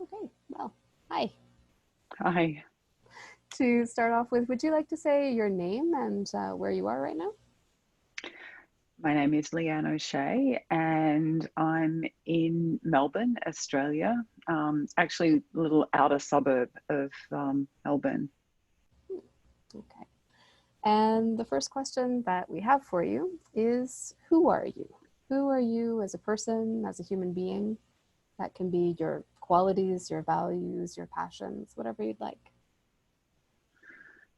Okay, well, hi. Hi, To start off with, would you like to say your name and where you are right now? my name is Leanne Shea and I'm in Melbourne, Australia, actually a little outer suburb of Melbourne. Okay. And the first question that we have for you is, who are you? Who are you as a person, as a human being? That can be your qualities, your values, your passions, whatever you'd like.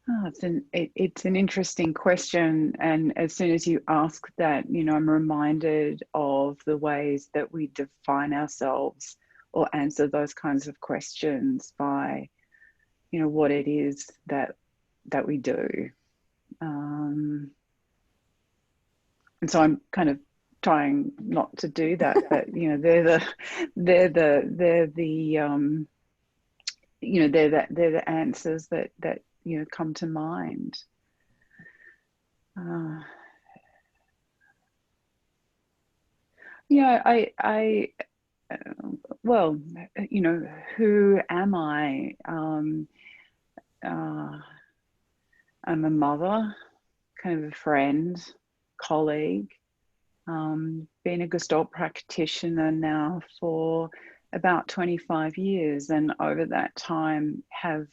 Oh, it's an interesting question, and as soon as you ask that, I'm reminded of the ways that we define ourselves or answer those kinds of questions by, what it is that we do. Um, and so I'm kind of trying not to do that, but they're the answers that come to mind. uh, I well, who am I? Uh, I'm a mother, kind of a friend, colleague. Been a Gestalt practitioner now for about 25 years, and over that time have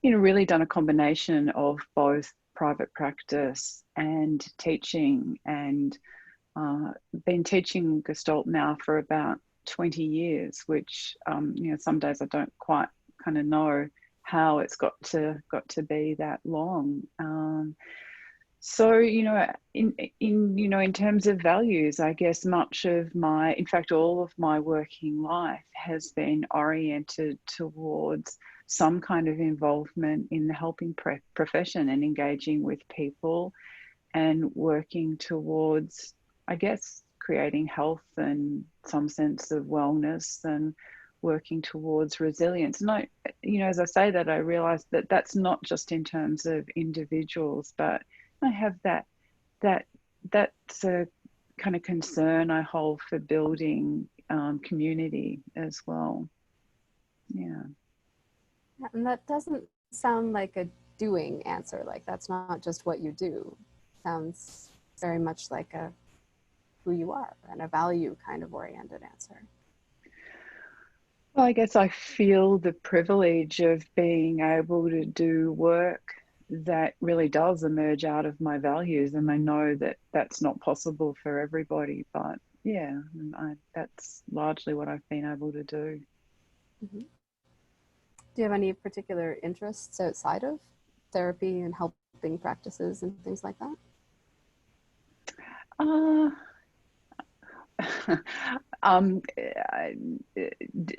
really done a combination of both private practice and teaching, and been teaching Gestalt now for about 20 years, which some days I don't quite kind of know how it's got to be that long. So, in terms of values, I guess much of in fact, all of my working life has been oriented towards some kind of involvement in the helping profession and engaging with people and working towards, I guess, creating health and some sense of wellness and working towards resilience. And as I say that, I realize that that's not just in terms of individuals, but I have that that's a kind of concern I hold for building community as well. Yeah. And that doesn't sound like a doing answer. Like that's not just what you do. Sounds very much like a who you are and a value kind of oriented answer. Well, I guess I feel the privilege of being able to do work that really does emerge out of my values, and I know that that's not possible for everybody, but yeah, that's largely what I've been able to do. Mm-hmm. Do you have any particular interests outside of therapy and helping practices and things like that? Uh, um,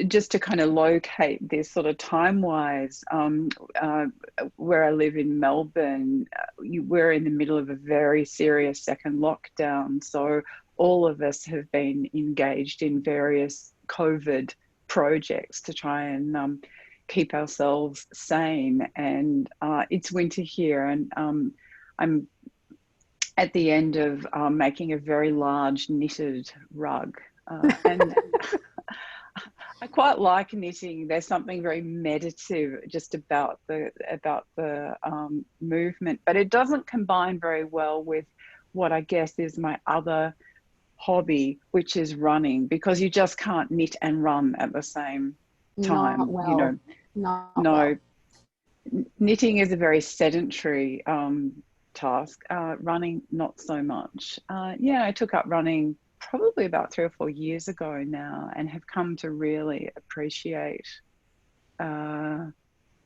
just to kind of locate this sort of time-wise, where I live in Melbourne, we're in the middle of a very serious second lockdown. So all of us have been engaged in various COVID projects to try and keep ourselves sane. And it's winter here, and I'm at the end of making a very large knitted rug. And I quite like knitting. There's something very meditative just about the movement, but it doesn't combine very well with what I guess is my other hobby, which is running, because you just can't knit and run at the same Not time. well. Not No, well. knitting is a very sedentary task. Running, not so much. Yeah, I took up running probably about 3 or 4 years ago now, and have come to really appreciate, uh,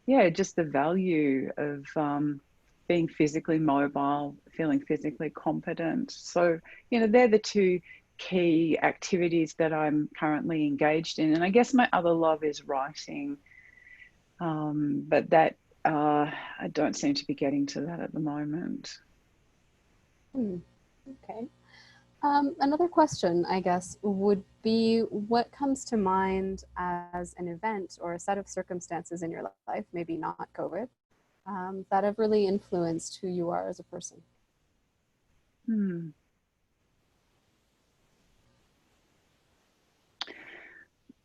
yeah, just the value of being physically mobile, feeling physically competent. So, they're the two key activities that I'm currently engaged in. And I guess my other love is writing, but that I don't seem to be getting to that at the moment. Hmm. Okay. Another question, I guess, would be what comes to mind as an event or a set of circumstances in your life, maybe not COVID, that have really influenced who you are as a person? Hmm.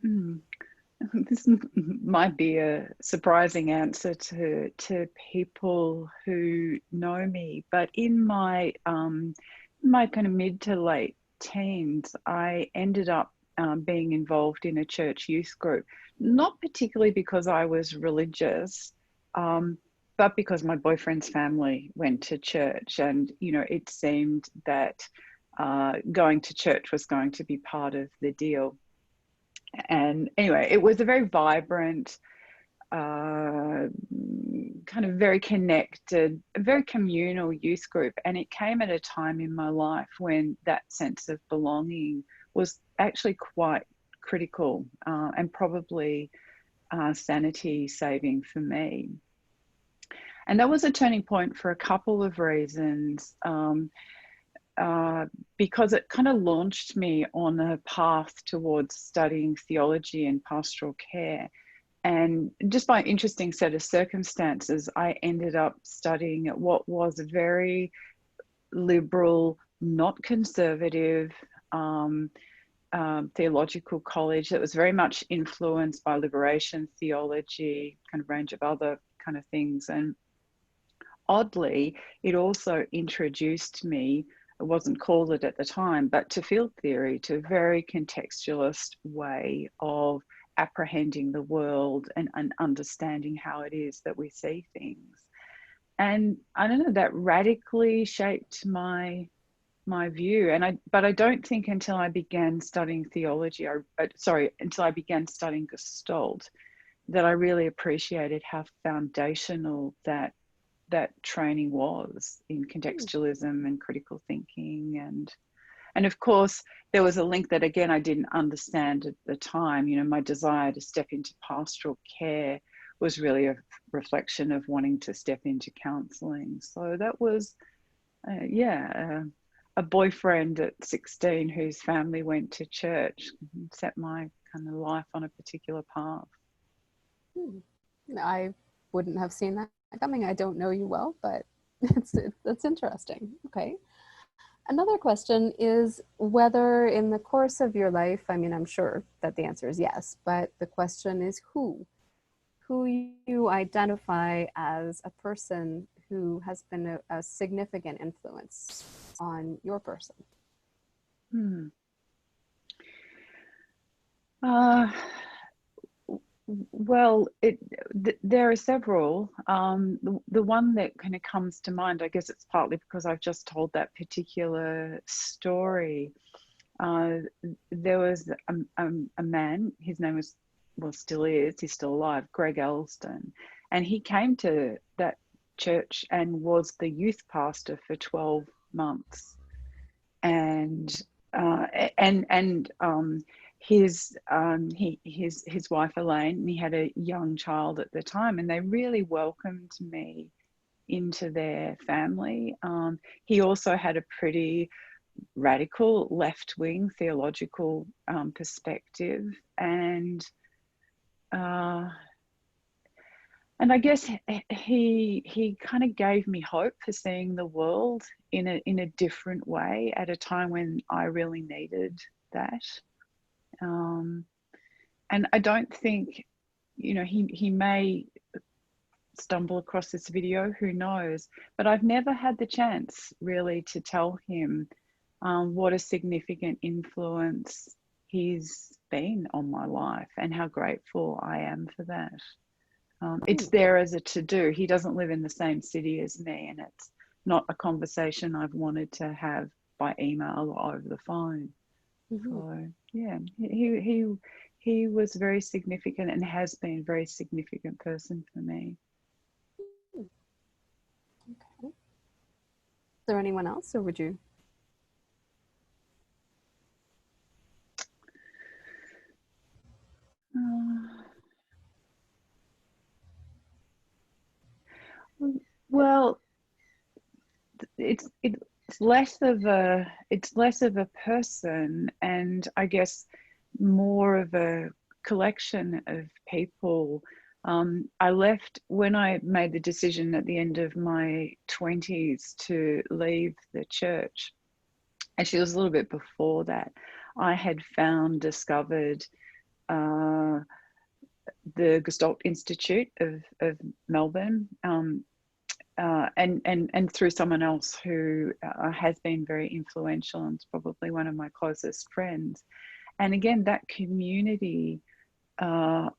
Hmm. this might be a surprising answer to people who know me, but in my kind of mid to late teens, I ended up being involved in a church youth group, not particularly because I was religious, but because my boyfriend's family went to church, and it seemed that going to church was going to be part of the deal. And anyway, it was a very vibrant, kind of very connected, very communal youth group. And it came at a time in my life when that sense of belonging was actually quite critical, and probably sanity saving for me. And that was a turning point for a couple of reasons. Because it kind of launched me on a path towards studying theology and pastoral care. And just by an interesting set of circumstances, I ended up studying at what was a very liberal, not conservative theological college that was very much influenced by liberation theology, kind of range of other kind of things. And oddly, it also introduced me, it wasn't called it at the time, but to field theory, to a very contextualist way of apprehending the world and understanding how it is that we see things. And I don't know, that radically shaped my view. But I don't think until I began studying theology, until I began studying Gestalt, that I really appreciated how foundational that training was in contextualism and critical thinking. And of course there was a link that again I didn't understand at the time. My desire to step into pastoral care was really a reflection of wanting to step into counselling. So that was a boyfriend at 16 whose family went to church set my kind of life on a particular path. I wouldn't have seen that coming. I don't know you well, but that's interesting. Okay. Another question is whether in the course of your life, I mean, I'm sure that the answer is yes, but the question is who you identify as a person who has been a significant influence on your person. Well, there are several. The one that kind of comes to mind, I guess it's partly because I've just told that particular story. There was a man, his name was, well, still is, he's still alive, Greg Elston. And he came to that church and was the youth pastor for 12 months. And his wife Elaine, and he had a young child at the time, and they really welcomed me into their family. He also had a pretty radical left-wing theological perspective, and I guess he kind of gave me hope for seeing the world in a different way at a time when I really needed that. And I don't think, he may stumble across this video, who knows, but I've never had the chance really to tell him what a significant influence he's been on my life and how grateful I am for that. It's there as a to-do. He doesn't live in the same city as me, and it's not a conversation I've wanted to have by email or over the phone. So yeah, he was very significant and has been a very significant person for me. Okay. Is there anyone else, or would you? Well, it's less of a person, and I guess more of a collection of people. I left when I made the decision at the end of my 20s to leave the church. Actually, it was a little bit before that. I had discovered the Gestalt Institute of Melbourne, and through someone else who has been very influential and is probably one of my closest friends. And again, that community, I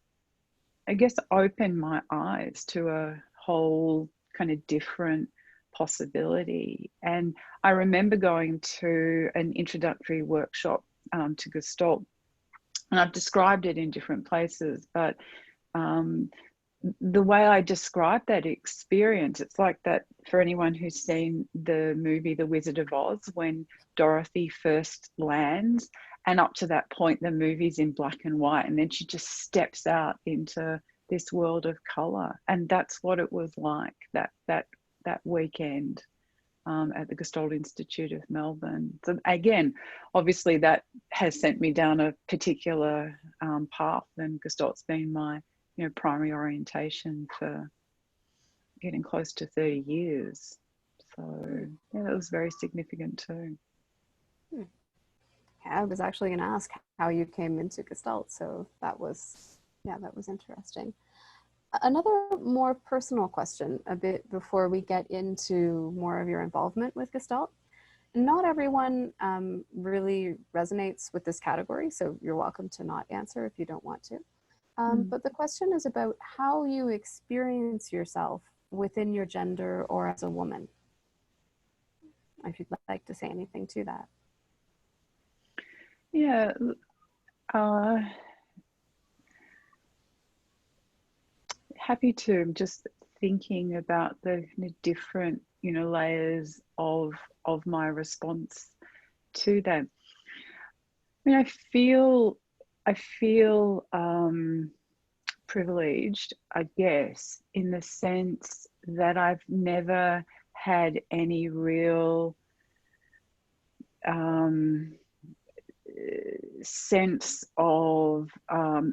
guess, opened my eyes to a whole kind of different possibility. And I remember going to an introductory workshop to Gestalt, and I've described it in different places, but the way I describe that experience, it's like that for anyone who's seen the movie The Wizard of Oz, when Dorothy first lands, and up to that point the movie's in black and white, and then she just steps out into this world of color. And that's what it was like that weekend at the Gestalt Institute of Melbourne. So again, obviously that has sent me down a particular path, and Gestalt's been my primary orientation for getting close to 30 years. So yeah, that was very significant too. I was actually going to ask how you came into Gestalt, so that was interesting. Another more personal question, a bit before we get into more of your involvement with Gestalt. Not everyone really resonates with this category, so you're welcome to not answer if you don't want to. But the question is about how you experience yourself within your gender or as a woman. If you'd like to say anything to that. Yeah, happy to. I'm just thinking about the different, layers of my response to that. I mean, I feel privileged, I guess, in the sense that I've never had any real sense of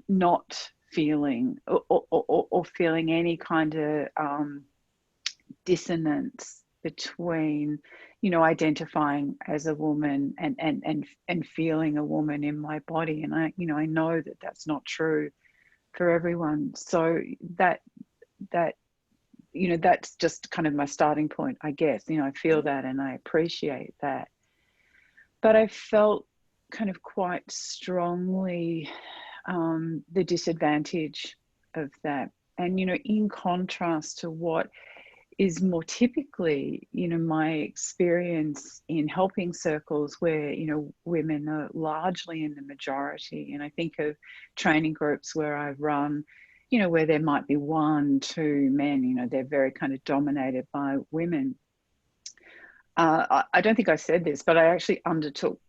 not feeling or feeling any kind of dissonance between, identifying as a woman and feeling a woman in my body. And I know that that's not true for everyone. So that's just kind of my starting point, I guess. I feel that and I appreciate that. But I felt kind of quite strongly the disadvantage of that. And, in contrast to what is more typically, my experience in helping circles where, women are largely in the majority. And I think of training groups where I've run, where there might be 1, 2 men, they're very kind of dominated by women. I don't think I said this, but I actually undertook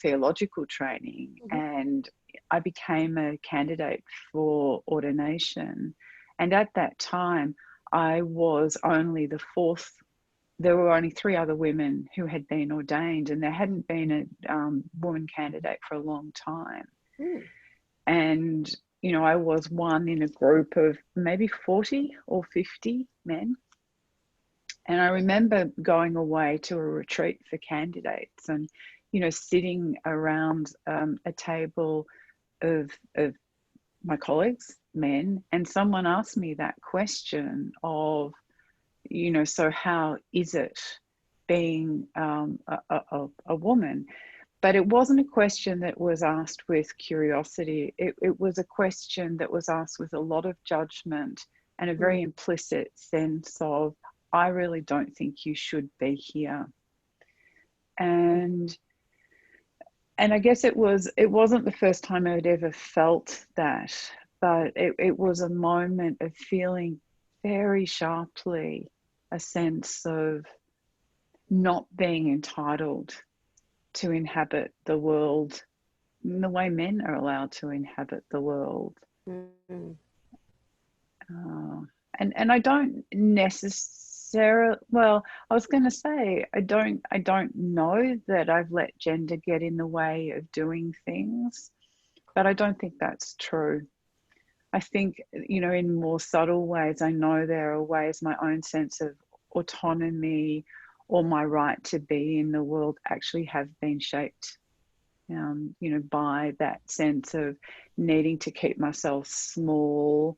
theological training, and I became a candidate for ordination. And at that time, I was only the 4th. There were only 3 other women who had been ordained, and there hadn't been a woman candidate for a long time. And, I was one in a group of maybe 40 or 50 men. And I remember going away to a retreat for candidates and, sitting around a table of my colleagues, men, and someone asked me that question of, so how is it being a woman? But it wasn't a question that was asked with curiosity. It was a question that was asked with a lot of judgment and a very implicit sense of, I really don't think you should be here. And I guess it wasn't the first time I'd ever felt that, but it was a moment of feeling very sharply a sense of not being entitled to inhabit the world in the way men are allowed to inhabit the world. And I don't necessarily, well, I was going to say, I don't know that I've let gender get in the way of doing things, but I don't think that's true. I think, in more subtle ways, I know there are ways my own sense of autonomy or my right to be in the world actually have been shaped by that sense of needing to keep myself small,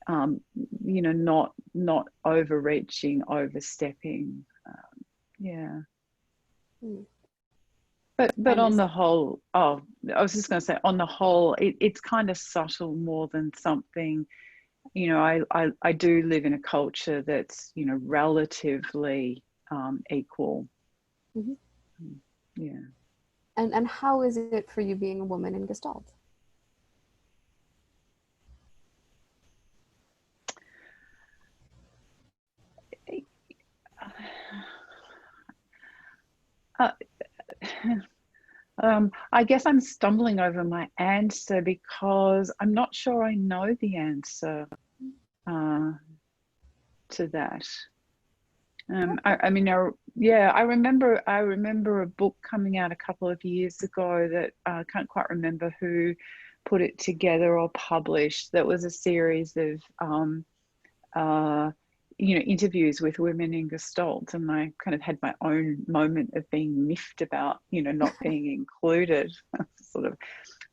not overreaching, overstepping. Yeah. Mm. But And on is the whole, oh, I was just going to say, on the whole, it's kind of subtle more than something. I do live in a culture that's relatively equal. mhm. Yeah. And how is it for you being a woman in Gestalt? Uh, I guess I'm stumbling over my answer because I'm not sure I know the answer uh, to that. Okay. I mean, yeah, I remember a book coming out a couple of years ago that I can't quite remember who put it together or published. That was a series of uh, interviews with women in Gestalt, and I kind of had my own moment of being miffed about, not being included. Sort of a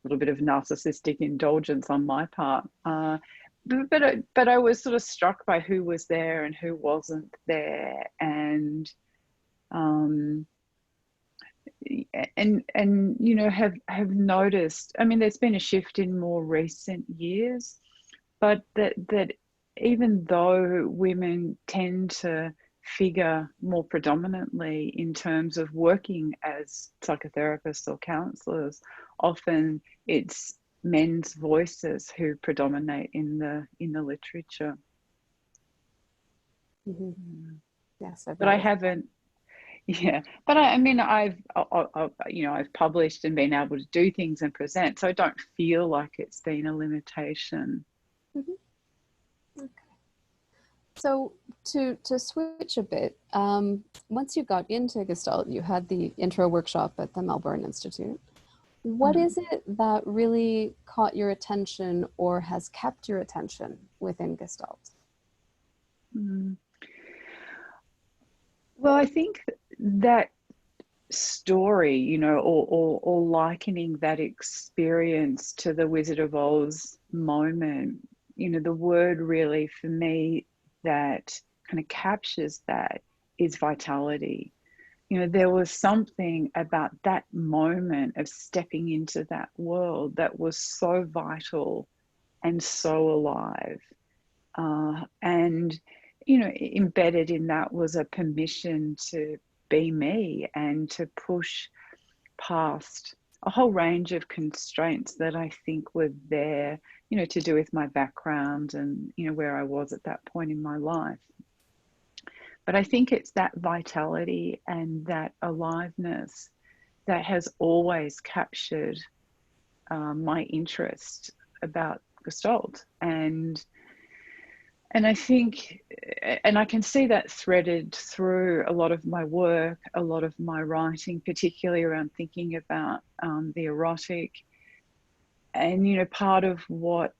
little bit of narcissistic indulgence on my part. But I was sort of struck by who was there and who wasn't there, and um, have noticed. I mean, there's been a shift in more recent years, but that even though women tend to figure more predominantly in terms of working as psychotherapists or counselors, often it's men's voices who predominate in the literature. Hmm. Yes, I've But I noticed. haven't, yeah. But I mean, I've published and been able to do things and present, so I don't feel like it's been a limitation. Mhm. Okay. So to switch a bit, once you got into Gestalt, you had the intro workshop at the Melbourne Institute. What Mm. is it that really caught your attention or has kept your attention within Gestalt? Mm. Well, I think that story, or likening that experience to the Wizard of Oz moment, the word really for me that kind of captures that is vitality. There was something about that moment of stepping into that world that was so vital and so alive. And embedded in that was a permission to be me and to push past a whole range of constraints that I think were there, to do with my background and, where I was at that point in my life. But I think it's that vitality and that aliveness that has always captured my interest about Gestalt. And I think, and I can see that threaded through a lot of my work, a lot of my writing, particularly around thinking about the erotic. And part of what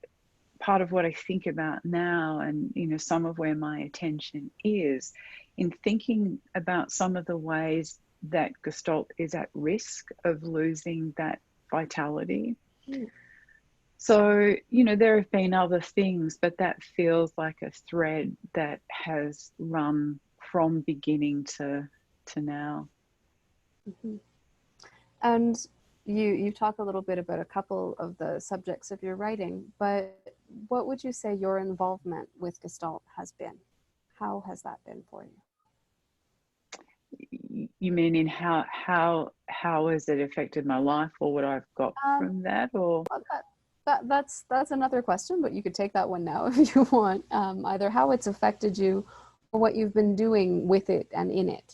I think about now, and some of where my attention is in thinking about some of the ways that Gestalt is at risk of losing that vitality. Mm. So, there have been other things, but that feels like a thread that has run from beginning to now. Mhm. And you talk a little bit about a couple of the subjects of your writing, but what would you say your involvement with Gestalt has been? How has that been for you? You mean in how has it affected my life, or what I've got Um, from that, or well, that's another question, but you could take that one now if you want. Either how it's affected you, or what you've been doing with it and in it.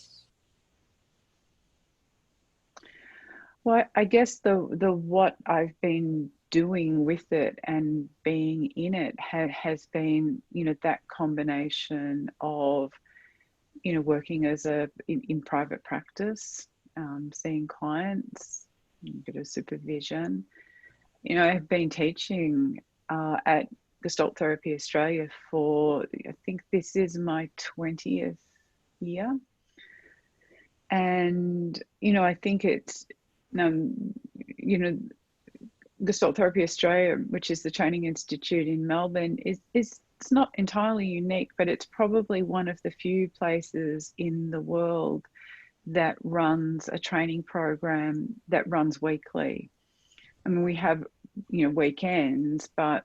well, I guess the what I've been doing with it and being in it has been, that combination of, working as in private practice, seeing clients, a bit of supervision. I've been teaching at Gestalt Therapy Australia for, I think this is my 20th year. And, I think it's, um, you know, Gestalt Therapy Australia, which is the training institute in Melbourne, is it's not entirely unique, but it's probably one of the few places in the world that runs a training program that runs weekly. I mean, we have, weekends, but,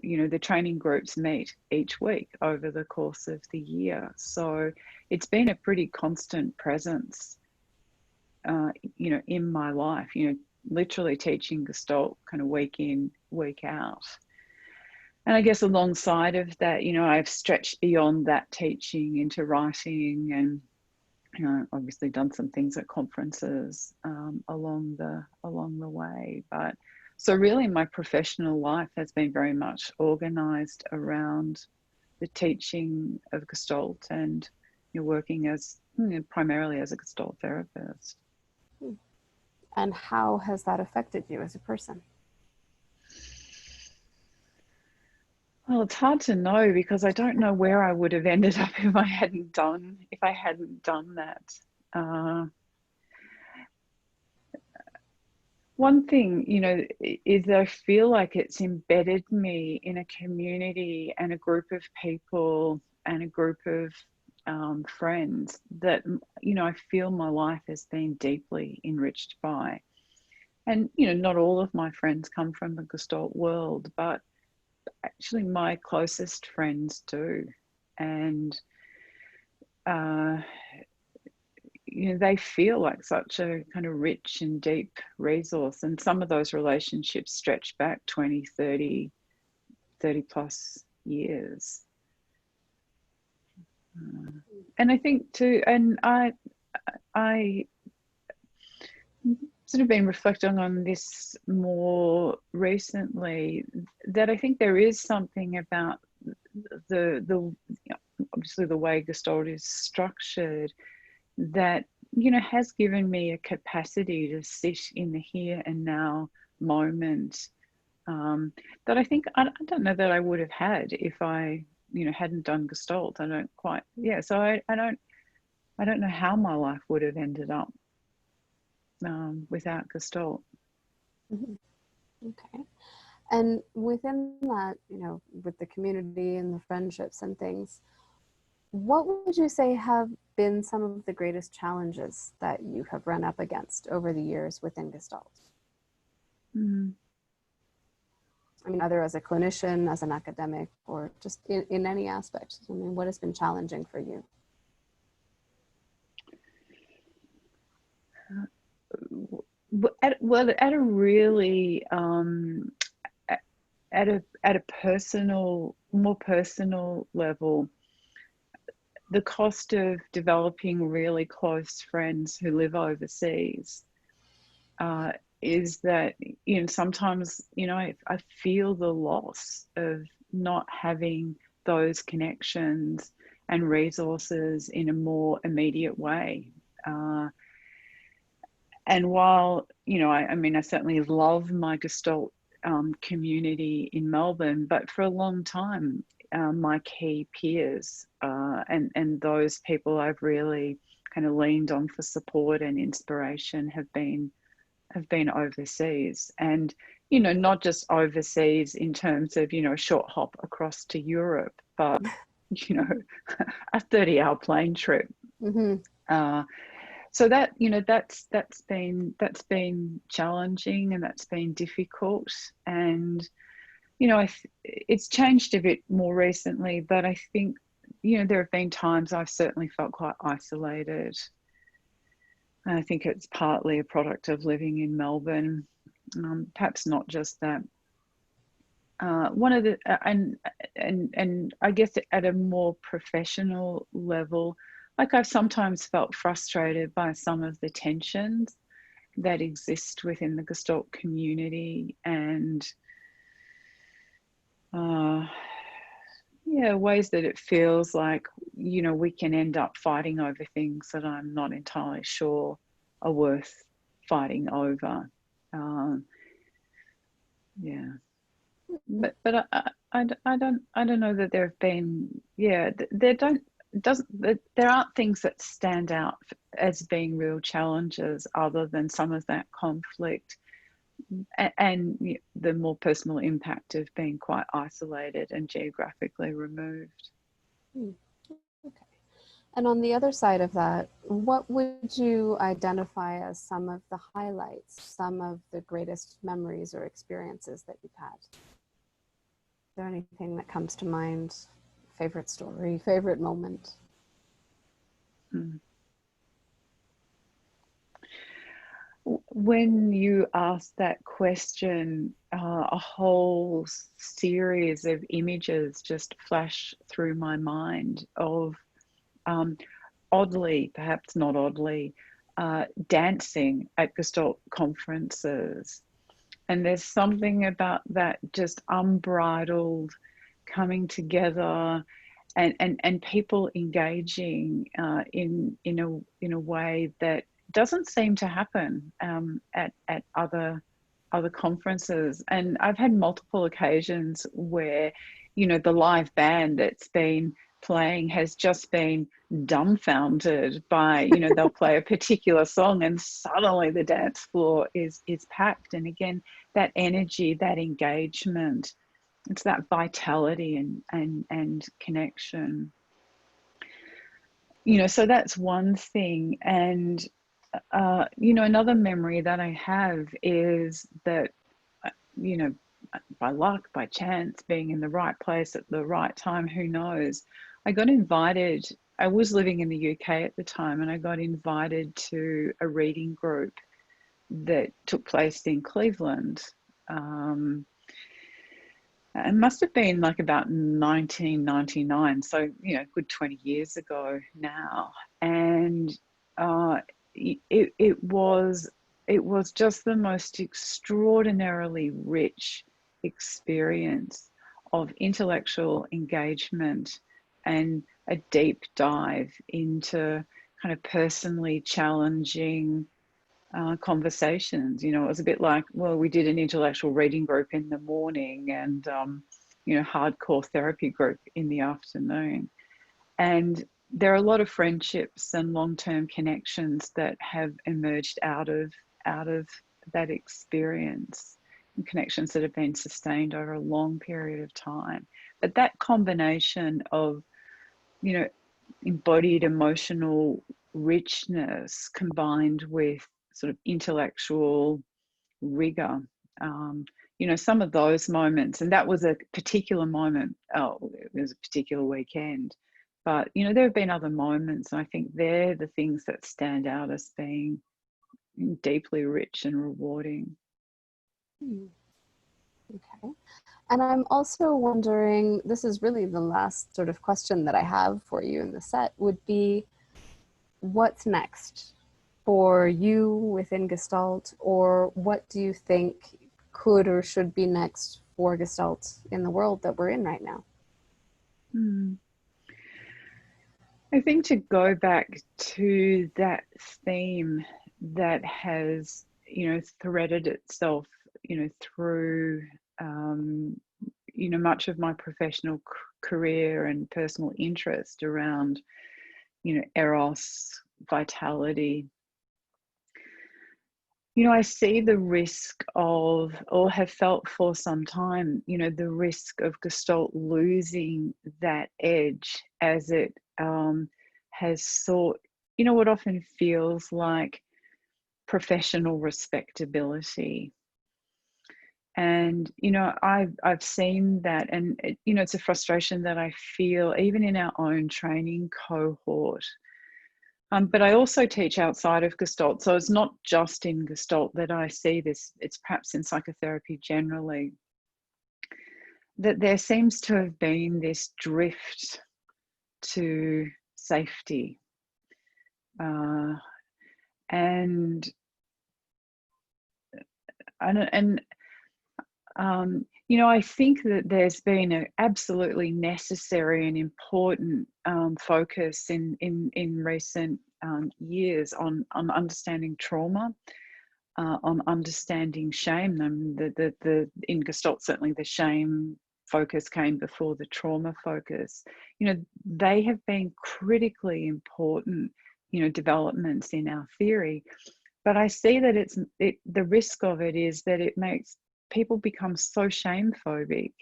the training groups meet each week over the course of the year. So it's been a pretty constant presence, in my life, literally teaching Gestalt kind of week in, week out. And I guess alongside of that, I've stretched beyond that teaching into writing and, obviously done some things at conferences along the way. But so really my professional life has been very much organized around the teaching of Gestalt and working as primarily as a Gestalt therapist. And how has that affected you as a person? Well, it's hard to know because I don't know where I would have ended up if I hadn't done that. One thing, is I feel like it's embedded me in a community and a group of people and a group of friends that, I feel my life has been deeply enriched by. And, not all of my friends come from the Gestalt world, but actually my closest friends do. And, they feel like such a kind of rich and deep resource. And some of those relationships stretch back 20, 30 plus years. And I think too, and I sort of been reflecting on this more recently, that I think there is something about the obviously the way Gestalt is structured that has given me a capacity to sit in the here and now moment, that I think I don't know that I would have had if I hadn't done Gestalt. I don't quite, so I don't know how my life would have ended up without Gestalt. Mm-hmm. Okay. And within that, with the community and the friendships and things, what would you say have been some of the greatest challenges that you have run up against over the years within Gestalt? Mm. I mean, either as a clinician, as an academic, or just in any aspect. I mean, what has been challenging for you? At a really at a more personal level, the cost of developing really close friends who live overseas is that sometimes I feel the loss of not having those connections and resources in a more immediate way. And while I certainly love my Gestalt community in Melbourne, but for a long time my key peers and those people I've really kind of leaned on for support and inspiration have been overseas. And not just overseas in terms of a short hop across to Europe, but a 30-hour plane trip. Mm-hmm. So that that's been challenging and that's been difficult. And it's changed a bit more recently, but I think there have been times I've certainly felt quite isolated. And I think it's partly a product of living in Melbourne, perhaps not just that. One of the and I guess at a more professional level, like I've sometimes felt frustrated by some of the tensions that exist within the Gestalt community, and ways that it feels like we can end up fighting over things that I'm not entirely sure are worth fighting over. But I don't know that there have been there aren't things that stand out as being real challenges other than some of that conflict and the more personal impact of being quite isolated and geographically removed. Hmm. Okay. And on the other side of that, what would you identify as some of the highlights, some of the greatest memories or experiences that you've had? Is there anything that comes to mind? Favorite story, favorite moment? Mm. When you ask that question, a whole series of images just flash through my mind of, um, oddly, perhaps not oddly, dancing at Gestalt conferences. And there's something about that just unbridled coming together, and people engaging in a way that doesn't seem to happen at other conferences. And I've had multiple occasions where, the live band that's been playing has just been dumbfounded by, they'll play a particular song and suddenly the dance floor is packed. And again, that energy, that engagement, it's that vitality and connection. So that's one thing. And another memory that I have is that, you know by luck, by chance, being in the right place at the right time, who knows, I got invited. I was living in the UK at the time, and I got invited to a reading group that took place in Cleveland. It must have been like about 1999, so good 20 years ago now. And it was just the most extraordinarily rich experience of intellectual engagement and a deep dive into kind of personally challenging conversations. It was a bit like, well, we did an intellectual reading group in the morning and, hardcore therapy group in the afternoon. And there are a lot of friendships and long-term connections that have emerged out of that experience, and connections that have been sustained over a long period of time. But that combination of, embodied emotional richness combined with sort of intellectual rigor. Some of those moments, and that was a particular moment. Oh, it was a particular weekend, but there have been other moments, and I think they're the things that stand out as being deeply rich and rewarding. Hmm. Okay. And I'm also wondering, this is really the last sort of question that I have for you in the set, would be what's next for you within Gestalt, or what do you think could or should be next for Gestalt in the world that we're in right now? Hmm. I think to go back to that theme that has, threaded itself, through, much of my professional career and personal interest around, eros, vitality. I see the risk of, or have felt for some time, the risk of Gestalt losing that edge as it has sought, what often feels like professional respectability. And I've seen that, and it's a frustration that I feel even in our own training cohort. But I also teach outside of Gestalt. So it's not just in Gestalt that I see this, it's perhaps in psychotherapy generally, that there seems to have been this drift to safety. And I think that there's been an absolutely necessary and important focus in recent years on understanding trauma, on understanding shame. In Gestalt, certainly the shame focus came before the trauma focus. They have been critically important, developments in our theory. but I see that the risk of it is that it makes people become so shame phobic,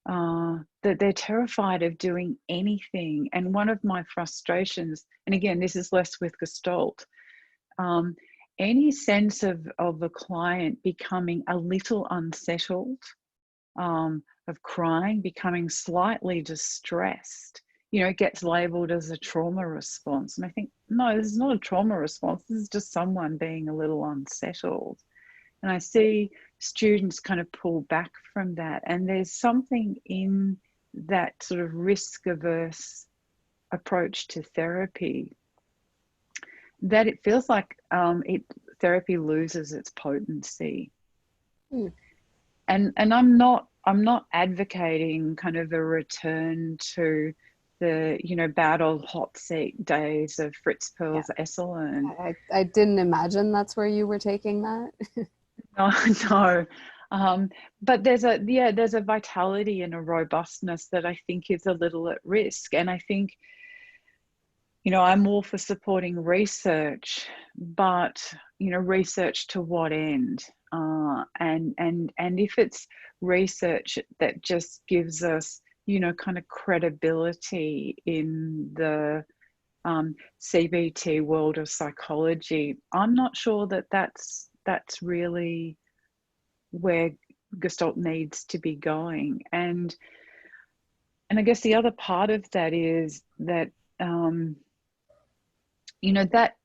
that they're terrified of doing anything. And one of my frustrations, and again, this is less with Gestalt, um, any sense of a client becoming a little unsettled, of crying, becoming slightly distressed, it gets labeled as a trauma response. And I think, no, this is not a trauma response. This is just someone being a little unsettled. And I see students kind of pull back from that. And there's something in that sort of risk averse approach to therapy that it feels like therapy loses its potency. Mm. And I'm not advocating kind of a return to the bad old hot seat days of Fritz Yeah. Perls Esalen. I didn't imagine that's where you were taking that. No, no. But there's a vitality and a robustness that I think is a little at risk. And I think, I'm all for supporting research, but research to what end? And if it's research that just gives us, kind of credibility in the CBT world of psychology, I'm not sure that that's really where Gestalt needs to be going. And I guess the other part of that is that that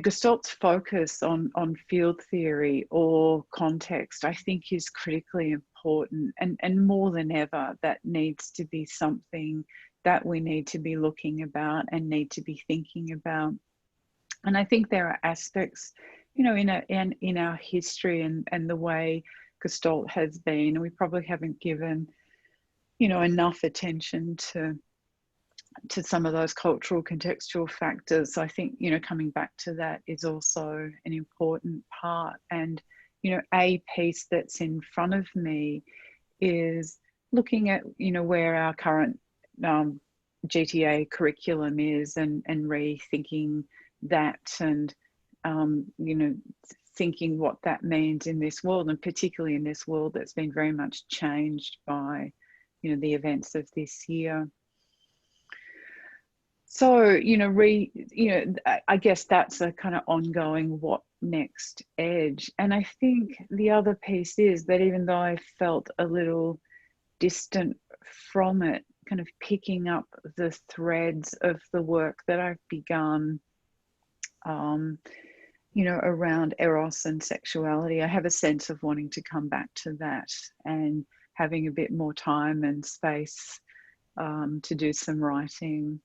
Gestalt's focus on field theory or context, I think, is critically important, and more than ever, that needs to be something that we need to be looking about and need to be thinking about. And I think there are aspects, in our history and the way Gestalt has been, and we probably haven't given, enough attention to some of those cultural contextual factors. So I think, coming back to that is also an important part. And, a piece that's in front of me is looking at, where our current GTA curriculum is, and rethinking that, and, thinking what that means in this world, and particularly in this world that's been very much changed by, the events of this year. So, I guess that's a kind of ongoing what next edge. And I think the other piece is that even though I felt a little distant from it, kind of picking up the threads of the work that I've begun, around eros and sexuality, I have a sense of wanting to come back to that and having a bit more time and space to do some writing.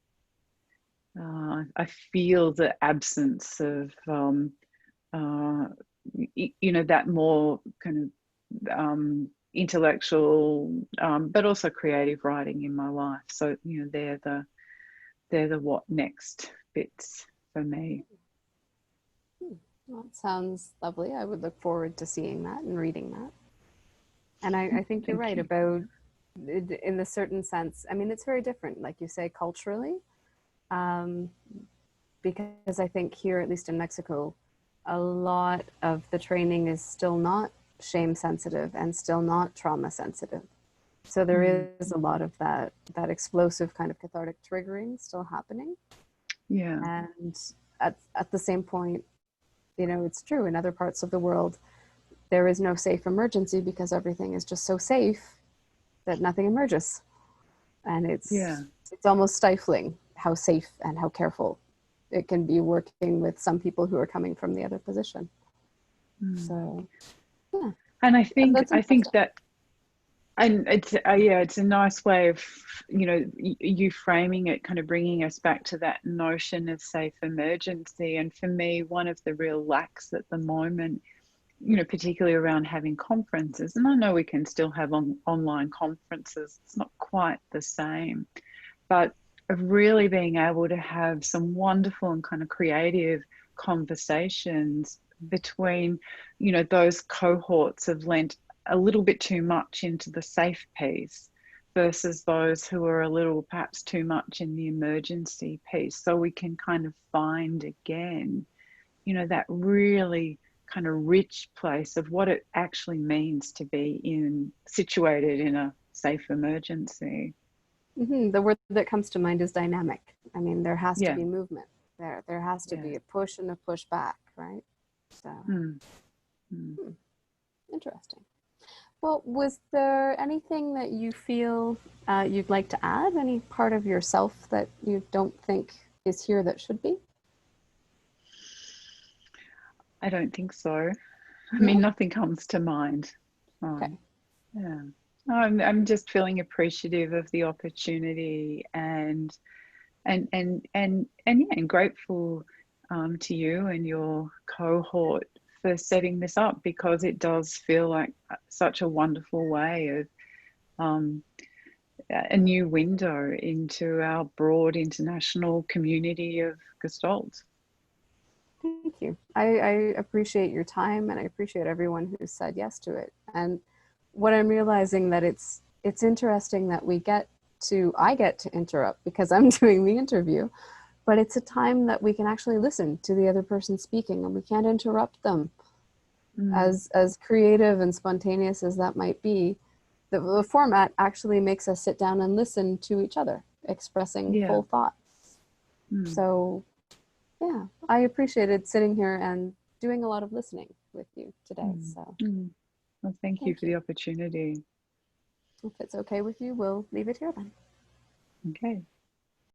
I feel the absence of, that more kind of intellectual, but also creative writing in my life. So, they're the what next bits for me. Well, that sounds lovely. I would look forward to seeing that and reading that. And I think you're Thank right you. about, in the certain sense. I mean, it's very different, like you say, culturally. Um, because I think here, at least in Mexico, a lot of the training is still not shame sensitive and still not trauma sensitive. So there is a lot of that explosive kind of cathartic triggering still happening. Yeah. And at the same point, it's true in other parts of the world, there is no safe emergency because everything is just so safe that nothing emerges. And Yeah. it's almost stifling how safe and how careful it can be working with some people who are coming from the other position. So, yeah. And I think That's interesting. that, and it's a nice way of, you framing it, kind of bringing us back to that notion of safe emergency. And for me, one of the real lacks at the moment, particularly around having conferences, and I know we can still have online conferences, it's not quite the same, but of really being able to have some wonderful and kind of creative conversations between, those cohorts have lent a little bit too much into the safe piece. versus those who are a little perhaps too much in the emergency piece. So we can kind of find again, you know, that really kind of rich place of what it actually means to be situated in a safe emergency. The word that comes to mind is dynamic. I mean, there has to Yeah, be movement. There has to yeah. be a push and a push back, right? So, Mm, mm. hmm, interesting. Well, was there anything that you feel you'd like to add? Any part of yourself that you don't think is here that should be? I don't think so. I mean, No? nothing comes to mind. Okay. Yeah. I'm just feeling appreciative of the opportunity yeah, and grateful to you and your cohort for setting this up, because it does feel like such a wonderful way of um, a new window into our broad international community of Gestalt. Thank you. I appreciate your time and I appreciate everyone who said yes to it. And what I'm realizing that it's interesting that I get to interrupt because I'm doing the interview, but it's a time that we can actually listen to the other person speaking and we can't interrupt them. Mm, As creative and spontaneous as that might be, the format actually makes us sit down and listen to each other expressing yeah. full thoughts. Mm, So yeah, I appreciated sitting here and doing a lot of listening with you today. mm, So mm. Well, thank you thank for you. the opportunity. If it's okay with you, we'll leave it here then. Okay.